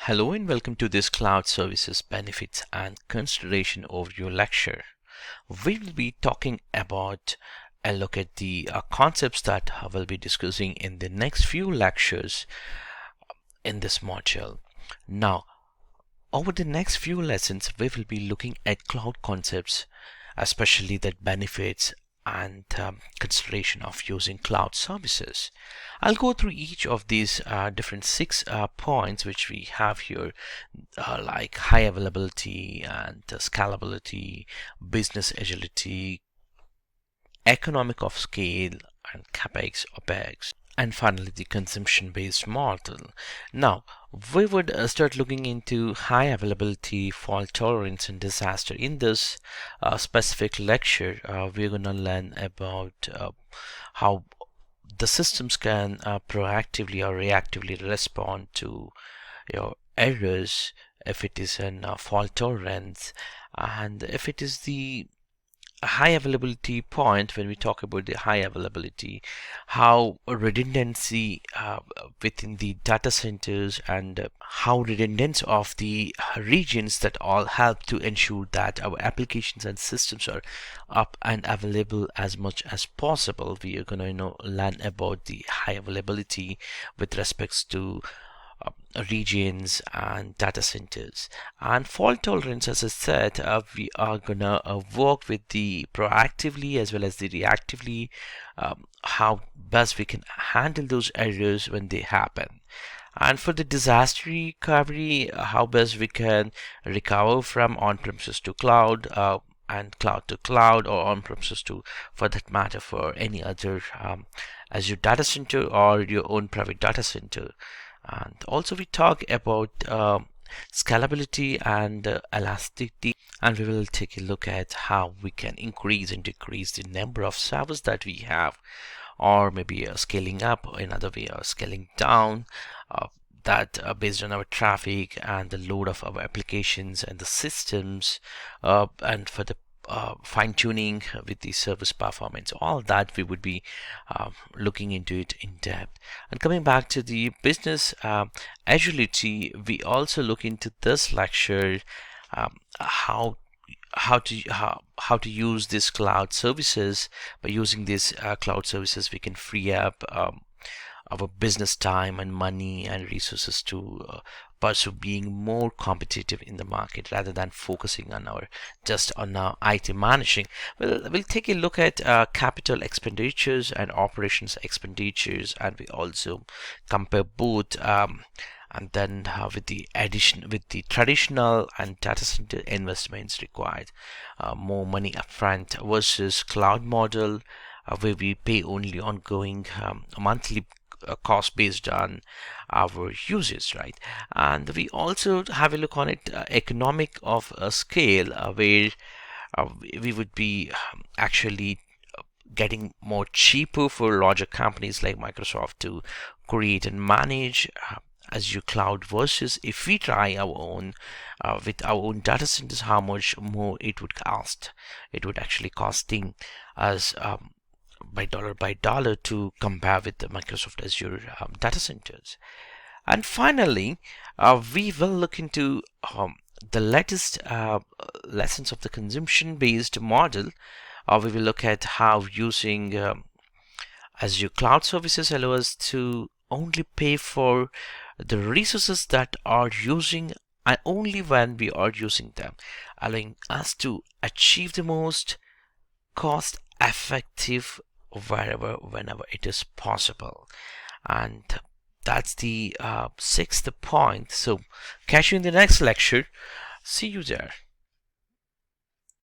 Hello and welcome to this Cloud Services Benefits and Consideration Overview lecture. We will be talking about a look at the concepts that we'll be discussing in the next few lectures in this module. Now, over the next few lessons, we will be looking at cloud concepts, especially that benefits and consideration of using cloud services. I'll go through each of these different six points which we have here, like high availability and scalability, business agility, economic of scale, and CapEx, OpEx, and finally the consumption-based model. Now, we would start looking into high availability, fault tolerance, and disaster. In this specific lecture, we're going to learn about how the systems can proactively or reactively respond to your errors if it is an fault tolerance, and if it is the high availability point. When we talk about the high availability, how redundancy within the data centers and how redundance of the regions that all help to ensure that our applications and systems are up and available as much as possible. We are going to learn about the high availability with respects to regions and data centers. And fault tolerance, as I said, we are gonna work with the proactively as well as the reactively, how best we can handle those errors when they happen. And for the disaster recovery, how best we can recover from on-premises to cloud, and cloud to cloud, or on-premises to, for that matter, for any other Azure data center or your own private data center. And also we talk about scalability and elasticity, and we will take a look at how we can increase and decrease the number of servers that we have, or maybe scaling up, another way, or scaling down, that based on our traffic and the load of our applications and the systems, and for the fine-tuning with the service performance. All that we would be looking into it in depth. And coming back to the business agility, we also look into this lecture how to use these cloud services. By using these cloud services, we can free up our business time and money and resources to pursue being more competitive in the market rather than focusing on our IT managing. We'll take a look at capital expenditures and operations expenditures, and we also compare both, and then with the traditional and data center investments required, more money upfront versus cloud model, where we pay only ongoing monthly cost based on our uses, right? And we also have a look on it, economic of scale, where we would be actually getting more cheaper for larger companies like Microsoft to create and manage Azure cloud, versus if we try our own with our own data centers, how much more it would cost. It would actually costing us by dollar to compare with the Microsoft Azure data centers. And finally, we will look into the latest lessons of the consumption-based model. We will look at how using Azure cloud services allow us to only pay for the resources that are using, and only when we are using them, allowing us to achieve the most cost effective whenever it is possible. And that's the sixth point. So catch you in the next lecture. See you there.